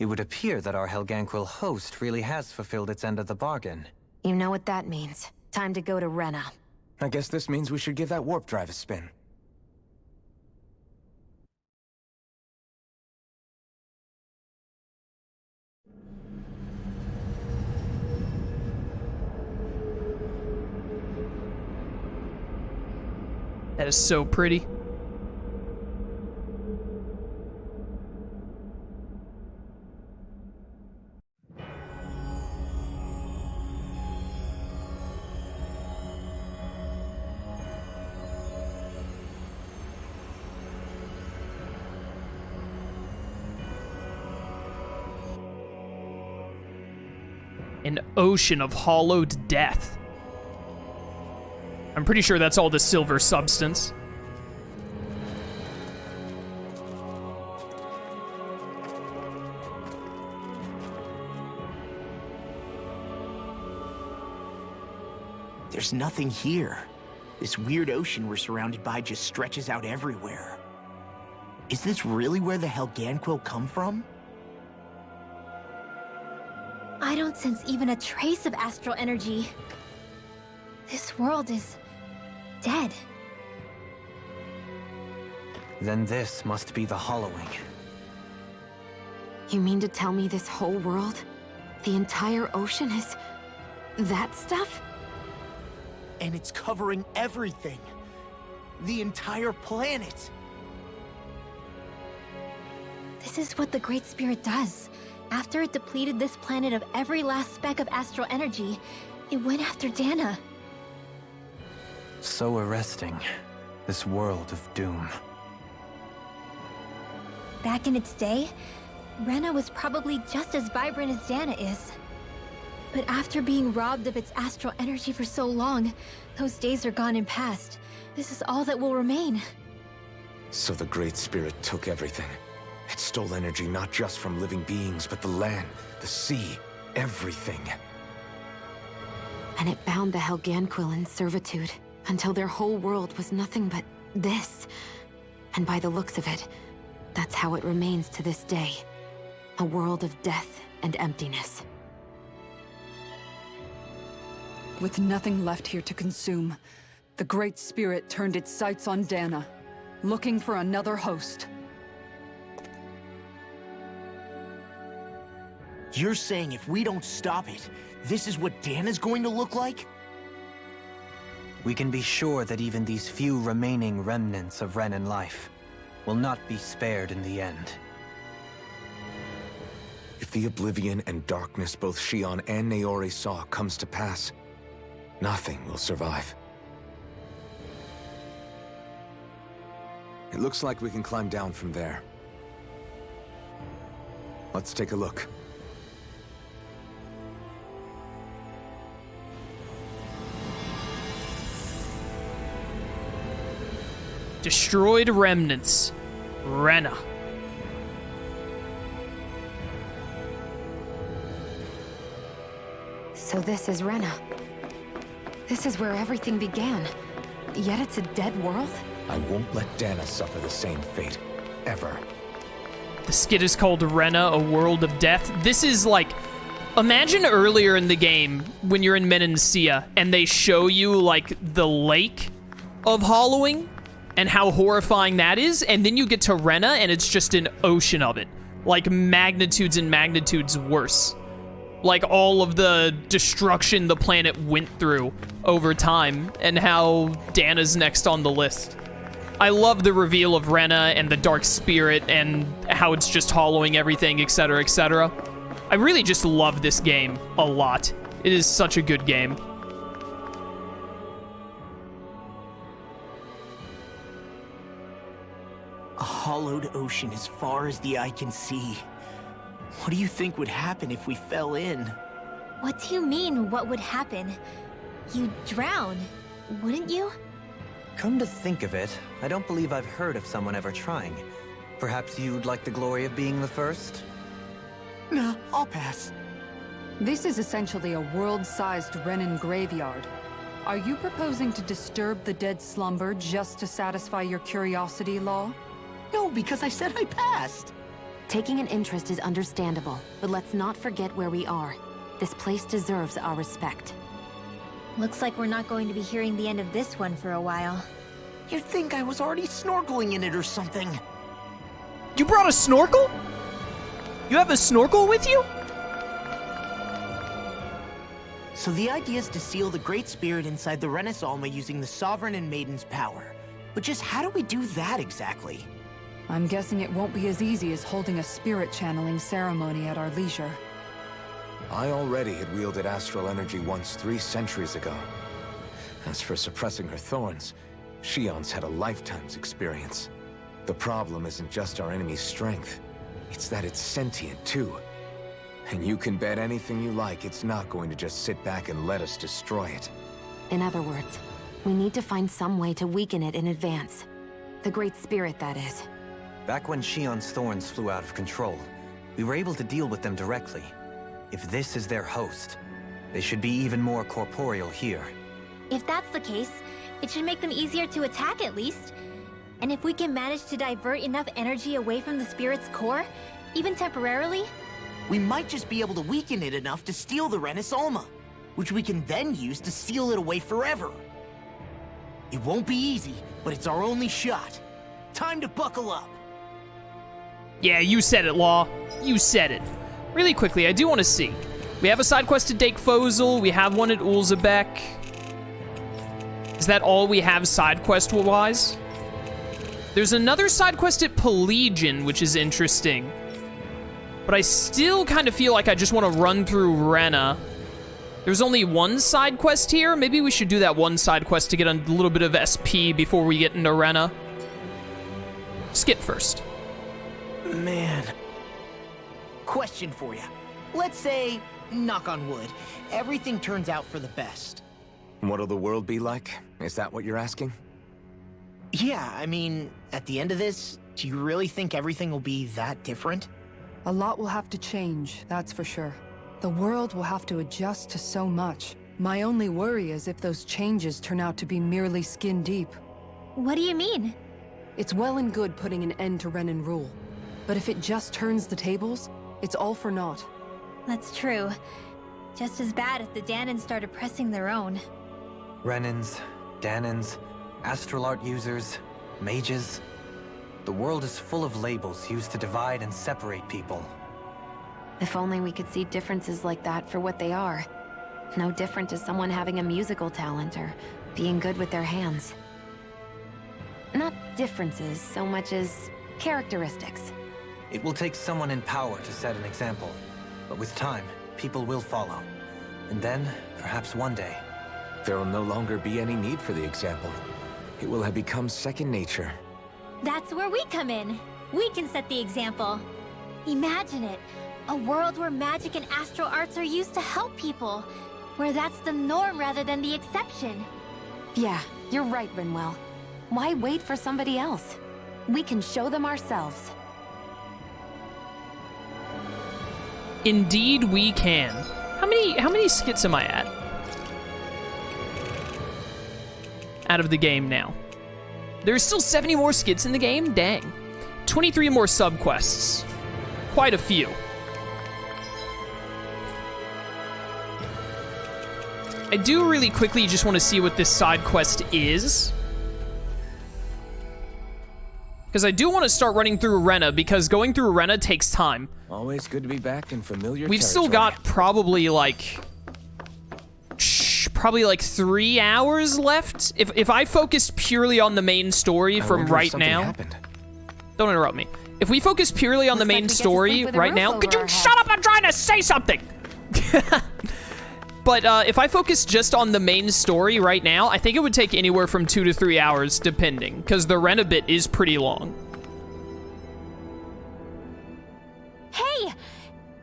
It would appear that our Helganquil host really has fulfilled its end of the bargain. You know what that means. Time to go to Rena. I guess this means we should give that warp drive a spin. That is so pretty. An ocean of hollowed death. I'm pretty sure that's all the silver substance. There's nothing here. This weird ocean we're surrounded by just stretches out everywhere. Is this really where the Helganquil come from? I don't sense even a trace of astral energy. This world is dead. Then this must be the hollowing. You mean to tell me this whole world, the entire ocean is that stuff? And it's covering everything. The entire planet. This is what the Great Spirit does. After it depleted this planet of every last speck of astral energy, it went after Dahna. So arresting. This world of doom. Back in its day, Rena was probably just as vibrant as Dahna is. But after being robbed of its astral energy for so long, those days are gone and past. This is all that will remain. So the Great Spirit took everything. It stole energy not just from living beings, but the land, the sea, everything. And it bound the Helganquil in servitude, until their whole world was nothing but this. And by the looks of it, that's how it remains to this day. A world of death and emptiness. With nothing left here to consume, the Great Spirit turned its sights on Dahna, looking for another host. You're saying if we don't stop it, this is what Dahna's going to look like? We can be sure that even these few remaining remnants of Renan life will not be spared in the end. If the oblivion and darkness both Shion and Naori saw comes to pass, nothing will survive. It looks like we can climb down from there. Let's take a look. Destroyed remnants. Rena. So this is Rena. This is where everything began. Yet it's a dead world? I won't let Dahna suffer the same fate. Ever. The skit is called Rena, A World of Death. This is like... Imagine earlier in the game, when you're in Menancia, and they show you, like, the lake of hollowing, and how horrifying that is, and then you get to Rena, and it's just an ocean of it. Like, magnitudes and magnitudes worse. Like, all of the destruction the planet went through over time, and how Dahna's next on the list. I love the reveal of Rena, and the Dark Spirit, and how it's just hollowing everything, etc., etc. I really just love this game a lot. It is such a good game. A hollowed ocean as far as the eye can see. What do you think would happen if we fell in? What do you mean, what would happen? You'd drown, wouldn't you? Come to think of it, I don't believe I've heard of someone ever trying. Perhaps you'd like the glory of being the first? Nah, I'll pass. This is essentially a world-sized Renan graveyard. Are you proposing to disturb the dead slumber just to satisfy your curiosity, Law? No, because I said I passed. Taking an interest is understandable, but let's not forget where we are. This place deserves our respect. Looks like we're not going to be hearing the end of this one for a while. You'd think I was already snorkeling in it or something. You brought a snorkel? You have a snorkel with you? So the idea is to seal the Great Spirit inside the Renans Alma using the Sovereign and Maiden's power. But just how do we do that exactly? I'm guessing it won't be as easy as holding a spirit channeling ceremony at our leisure. I already had wielded astral energy once 3 centuries ago. As for suppressing her thorns, Shion's had a lifetime's experience. The problem isn't just our enemy's strength, it's that it's sentient too. And you can bet anything you like it's not going to just sit back and let us destroy it. In other words, we need to find some way to weaken it in advance. The Great Spirit, that is. Back when Shion's thorns flew out of control, we were able to deal with them directly. If this is their host, they should be even more corporeal here. If that's the case, it should make them easier to attack at least. And if we can manage to divert enough energy away from the spirit's core, even temporarily, We might just be able to weaken it enough to steal the Renans Alma, which we can then use to seal it away forever. It won't be easy, but it's our only shot. Time to buckle up. Yeah, you said it, Law. You said it. Really quickly, I do want to see. We have a side quest at Dake Fozil. We have one at Ulzebek. Is that all we have side quest-wise? There's another side quest at Pelagian, which is interesting. But I still kind of feel like I just want to run through Rena. There's only one side quest here. Maybe we should do that one side quest to get a little bit of SP before we get into Rena. Skip first. Man. Question for you. Let's say, knock on wood, everything turns out for the best. What'll the world be like? Is that what you're asking? Yeah, I mean, at the end of this, do you really think everything will be that different? A lot will have to change, that's for sure. The world will have to adjust to so much. My only worry is if those changes turn out to be merely skin deep. what do you mean? It's well and good putting an end to Renan rule. But if it just turns the tables, it's all for naught. That's true. Just as bad if the Dahnan started pressing their own. Renans, Dahnans, astral art users, mages. The world is full of labels used to divide and separate people. If only we could see differences like that for what they are. No different to someone having a musical talent or being good with their hands. Not differences so much as characteristics. It will take someone in power to set an example, but with time, people will follow. And then, perhaps one day, There will no longer be any need for the example. It will have become second nature. That's where we come in. We can set the example. Imagine it. A world where magic and astral arts are used to help people. Where that's the norm rather than the exception. Yeah, you're right, Rinwell. Why wait for somebody else? We can show them ourselves. Indeed, we can. How many skits am I at? Out of the game now. There's still 70 more skits in the game? Dang. 23 more subquests. Quite a few. I do really quickly just want to see what this side quest is. Because I do want to start running through Rena, because going through Rena takes time. Always good to be back in familiar We've still territory. got probably like 3 hours left. If I focused purely on the main story I from wonder if right something now. happened. Don't interrupt me. If we focus purely on the Looks main like we get to story sleep with a right roof now, over could you our heads. shut up? I'm trying to say something. But if I focus just on the main story right now, I think it would take anywhere from 2 to 3 hours, depending, because the Rena bit is pretty long. Hey!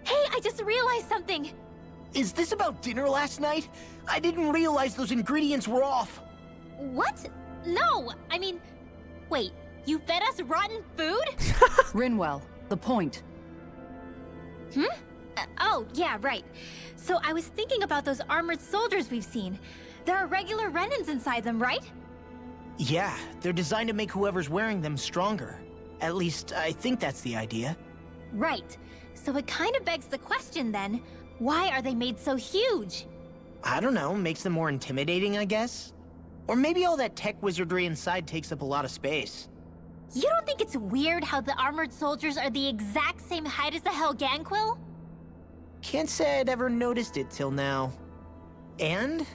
Hey, I just realized something! Is this about dinner last night? I didn't realize those ingredients were off. What? No! I mean, wait, you fed us rotten food? Rinwell, the point. Oh, yeah, right. So I was thinking about those armored soldiers we've seen. There are regular Renans inside them, right? Yeah, they're designed to make whoever's wearing them stronger. At least, I think that's the idea. Right. So it kind of begs the question then, why are they made so huge? I don't know, makes them more intimidating, I guess? Or maybe all that tech wizardry inside takes up a lot of space. You don't think it's weird how the armored soldiers are the exact same height as the Helganquil? Can't say I'd ever noticed it till now. And?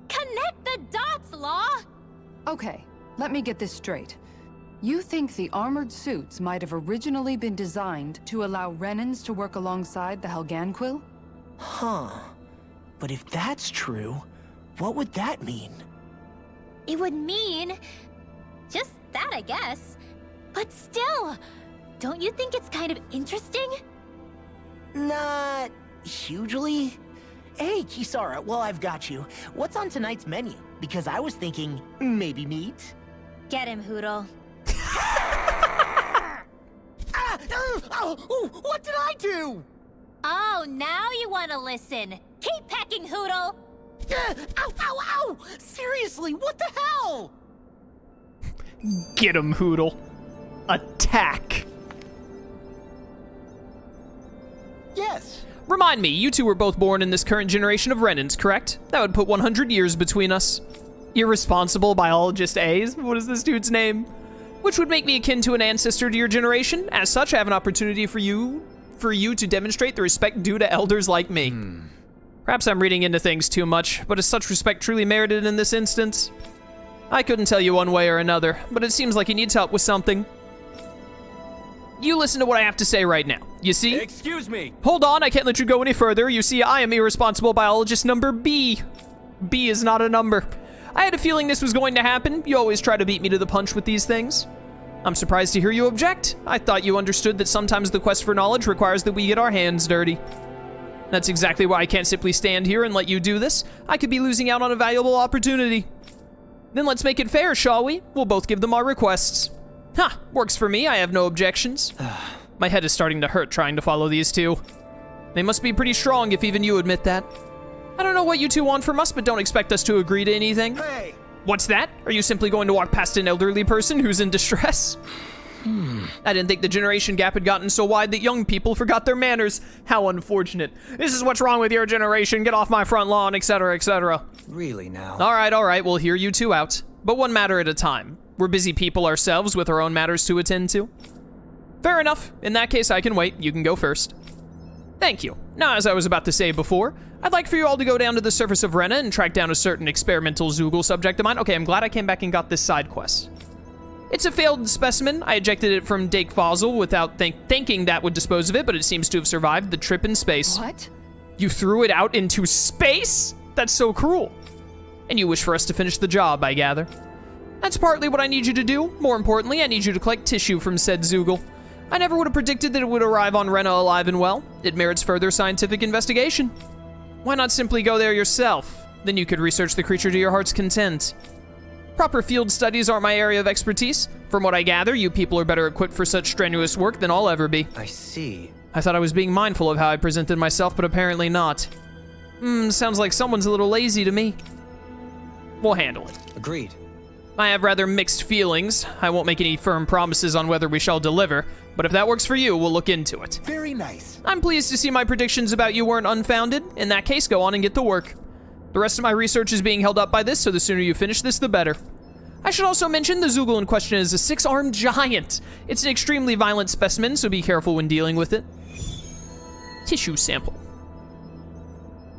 Connect the dots, Law! Okay, let me get this straight. You think the armored suits might have originally been designed to allow Renans to work alongside the Helganquil? Huh. But if that's true, what would that mean? It would mean... just that, I guess. But still, don't you think it's kind of interesting? Not... hugely? Hey, Kisara, well, I've got you. What's on tonight's menu? Because I was thinking, maybe meat? Get him, Hoodle. What did I do? Oh, now you want to listen. Keep pecking, Hoodle! Ow, ow, ow! Seriously, what the hell? Get him, Hoodle. Attack. Yes. Remind me, you two were both born in this current generation of Renans, correct? That would put 100 years between us. Irresponsible biologist A's? What is this dude's name? Which would make me akin to an ancestor to your generation. As such, I have an opportunity for you to demonstrate the respect due to elders like me. Perhaps I'm reading into things too much, but is such respect truly merited in this instance? I couldn't tell you one way or another, but it seems like he needs help with something. You listen to what I have to say right now. You see? Excuse me! Hold on, I can't let you go any further. You see, I am irresponsible biologist number B. B is not a number. I had a feeling this was going to happen. You always try to beat me to the punch with these things. I'm surprised to hear you object. I thought you understood that sometimes the quest for knowledge requires that we get our hands dirty. That's exactly why I can't simply stand here and let you do this. I could be losing out on a valuable opportunity. Then let's make it fair, shall we? We'll both give them our requests. Ha! Works for me, I have no objections. My head is starting to hurt trying to follow these two. They must be pretty strong if even you admit that. I don't know what you two want from us, but don't expect us to agree to anything. Hey! What's that? Are you simply going to walk past an elderly person who's in distress? I didn't think the generation gap had gotten so wide that young people forgot their manners. How unfortunate. This is what's wrong with your generation. Get off my front lawn, etc., etc. Really now? All right, we'll hear you two out. But one matter at a time. We're busy people ourselves with our own matters to attend to. Fair enough. In that case, I can wait. You can go first. Thank you. Now, as I was about to say before, I'd like for you all to go down to the surface of Rena and track down a certain experimental Zoogle subject of mine. Okay, I'm glad I came back and got this side quest. It's a failed specimen. I ejected it from Dake Fossil without thinking that would dispose of it, but it seems to have survived the trip in space. What? You threw it out into space? That's so cruel. And you wish for us to finish the job, I gather. That's partly what I need you to do. More importantly, I need you to collect tissue from said Zoogle. I never would have predicted that it would arrive on Rena alive and well. It merits further scientific investigation. Why not simply go there yourself? Then you could research the creature to your heart's content. Proper field studies aren't my area of expertise. From what I gather, you people are better equipped for such strenuous work than I'll ever be. I see. I thought I was being mindful of how I presented myself, but apparently not. Sounds like someone's a little lazy to me. We'll handle it. Agreed. I have rather mixed feelings. I won't make any firm promises on whether we shall deliver, but if that works for you, we'll look into it. Very nice. I'm pleased to see my predictions about you weren't unfounded. In that case, go on and get to work. The rest of my research is being held up by this, so the sooner you finish this, the better. I should also mention the Zoogle in question is a 6-armed giant. It's an extremely violent specimen, so be careful when dealing with it. Tissue sample.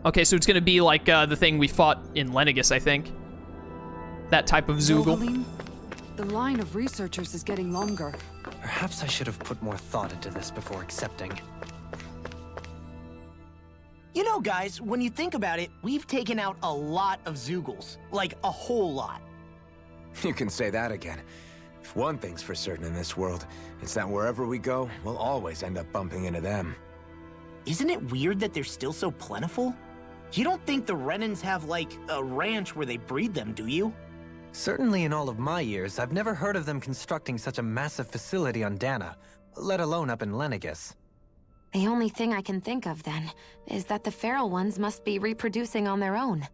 Okay, so it's gonna be like the thing we fought in Lenegus, I think. That type of Zoogle. Helene, the line of researchers is getting longer. Perhaps I should have put more thought into this before accepting. You know, guys, when you think about it, we've taken out a lot of Zoogles. Like, a whole lot. You can say that again. If one thing's for certain in this world, it's that wherever we go, we'll always end up bumping into them. Isn't it weird that they're still so plentiful? You don't think the Renans have, like, a ranch where they breed them, do you? Certainly in all of my years, I've never heard of them constructing such a massive facility on Dahna, let alone up in Lenegus. The only thing I can think of, then, is that the feral ones must be reproducing on their own.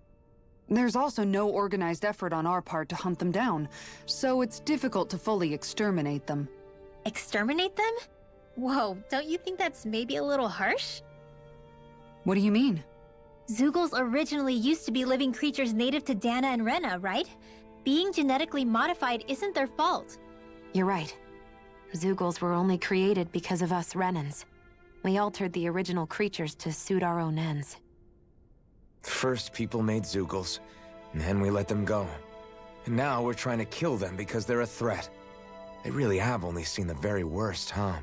There's also no organized effort on our part to hunt them down, so it's difficult to fully exterminate them. Exterminate them? Whoa, don't you think that's maybe a little harsh? What do you mean? Zeugles originally used to be living creatures native to Dahna and Rena, right? Being genetically modified isn't their fault. You're right. Zeugles were only created because of us Renans. We altered the original creatures to suit our own ends. First, people made Zeugles, and then we let them go. And now we're trying to kill them because they're a threat. They really have only seen the very worst, huh?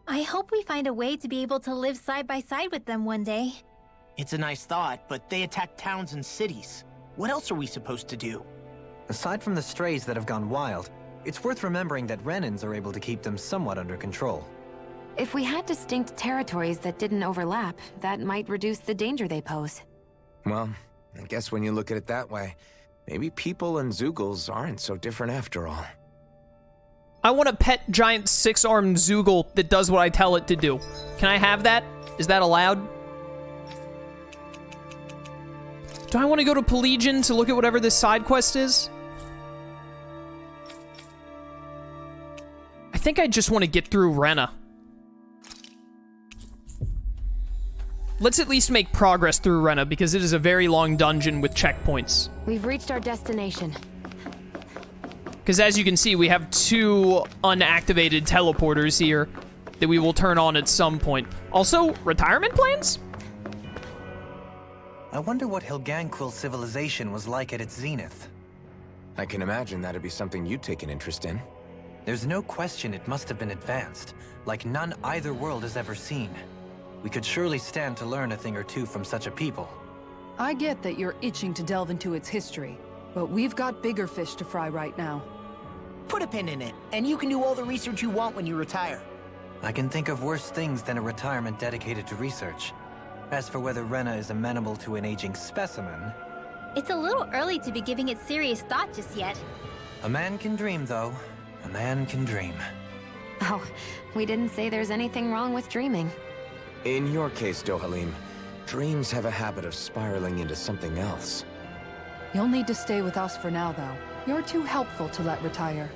I hope we find a way to be able to live side by side with them one day. It's a nice thought, but they attack towns and cities. What else are we supposed to do? Aside from the strays that have gone wild, it's worth remembering that Renans are able to keep them somewhat under control. If we had distinct territories that didn't overlap, that might reduce the danger they pose. Well, I guess when you look at it that way, maybe people and Zeugles aren't so different after all. I want a pet giant 6-armed Zeugle that does what I tell it to do. Can I have that? Is that allowed? Do I want to go to Pelagian to look at whatever this side quest is? I think I just want to get through Rena. Let's at least make progress through Rena, because it is a very long dungeon with checkpoints. We've reached our destination. Because as you can see, we have 2 unactivated teleporters here that we will turn on at some point. Also, retirement plans? I wonder what Hilganquil civilization was like at its zenith. I can imagine that'd be something you'd take an interest in. There's no question it must have been advanced, like none either world has ever seen. We could surely stand to learn a thing or two from such a people. I get that you're itching to delve into its history, but we've got bigger fish to fry right now. Put a pin in it, and you can do all the research you want when you retire. I can think of worse things than a retirement dedicated to research. As for whether Rena is amenable to an aging specimen... It's a little early to be giving it serious thought just yet. A man can dream, though. A man can dream. Oh, we didn't say there's anything wrong with dreaming. In your case, Dohalim, dreams have a habit of spiraling into something else. You'll need to stay with us for now, though. You're too helpful to let retire.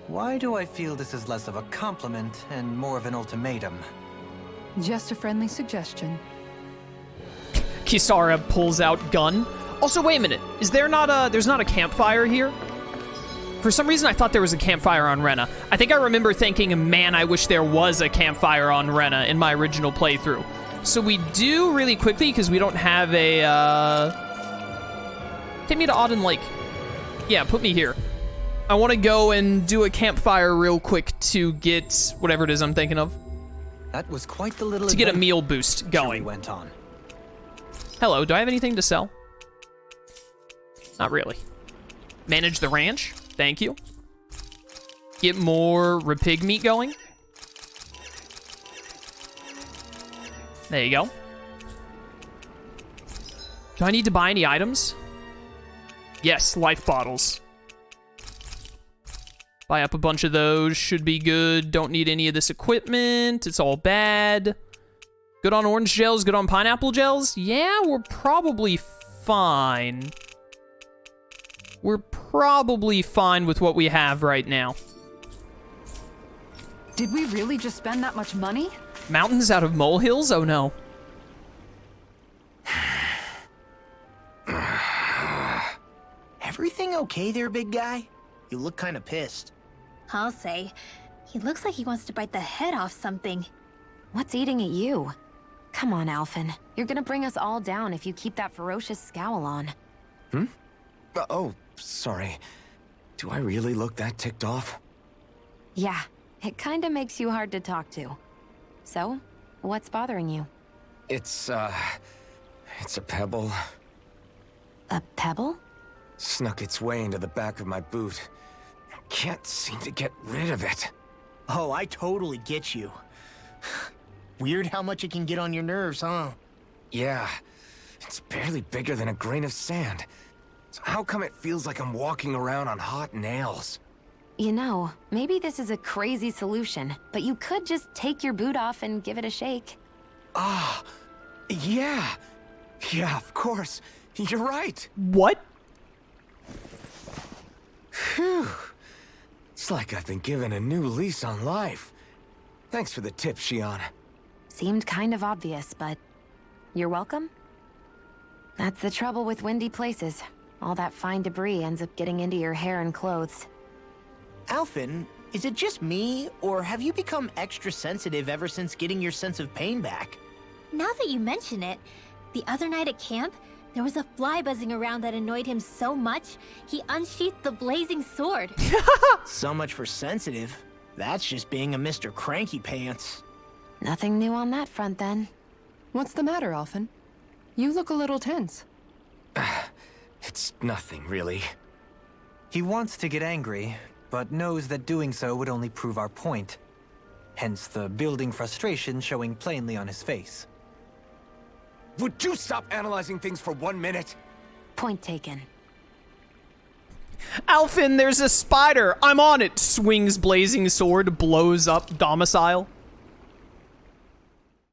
Why do I feel this is less of a compliment and more of an ultimatum? Just a friendly suggestion. Kisara pulls out gun. Also, wait a minute. Is there not there's not a campfire here? For some reason, I thought there was a campfire on Rena. I think I remember thinking, man, I wish there was a campfire on Rena in my original playthrough. So we do really quickly, because we don't have a, Take me to Auden Lake. Yeah, put me here. I want to go and do a campfire real quick to get whatever it is I'm thinking of. That was quite the little To get a meal boost going. Went on. Hello, do I have anything to sell? Not really. Manage the ranch. Thank you. Get more rapig meat going. There you go. Do I need to buy any items? Yes, life bottles. Buy up a bunch of those. Should be good. Don't need any of this equipment. It's all bad. Good on orange gels. Good on pineapple gels. Yeah, we're probably fine. We're probably fine with what we have right now. Did we really just spend that much money? Mountains out of molehills? Oh no. Everything okay there, big guy? You look kind of pissed. I'll say. He looks like he wants to bite the head off something. What's eating at you? Come on, Alphen. You're gonna bring us all down if you keep that ferocious scowl on. Oh, sorry. Do I really look that ticked off? Yeah, it kinda makes you hard to talk to. So, what's bothering you? It's a pebble. A pebble? Snuck its way into the back of my boot. I can't seem to get rid of it. Oh, I totally get you. Weird how much it can get on your nerves, huh? Yeah, it's barely bigger than a grain of sand. So how come it feels like I'm walking around on hot nails? You know, maybe this is a crazy solution, but you could just take your boot off and give it a shake. Ah, yeah. Yeah, of course. You're right. What? Phew. It's like I've been given a new lease on life. Thanks for the tip, Shion. Seemed kind of obvious, but you're welcome? That's the trouble with windy places. All that fine debris ends up getting into your hair and clothes. Alphen, is it just me, or have you become extra sensitive ever since getting your sense of pain back? Now that you mention it, the other night at camp, there was a fly buzzing around that annoyed him so much, he unsheathed the blazing sword. So much for sensitive. That's just being a Mr. Cranky Pants. Nothing new on that front, then. What's the matter, Alphen? You look a little tense. It's nothing, really. He wants to get angry, but knows that doing so would only prove our point. Hence the building frustration showing plainly on his face. Would you stop analyzing things for 1 minute? Point taken. Alphen, there's a spider. I'm on it. Swings blazing sword, blows up domicile.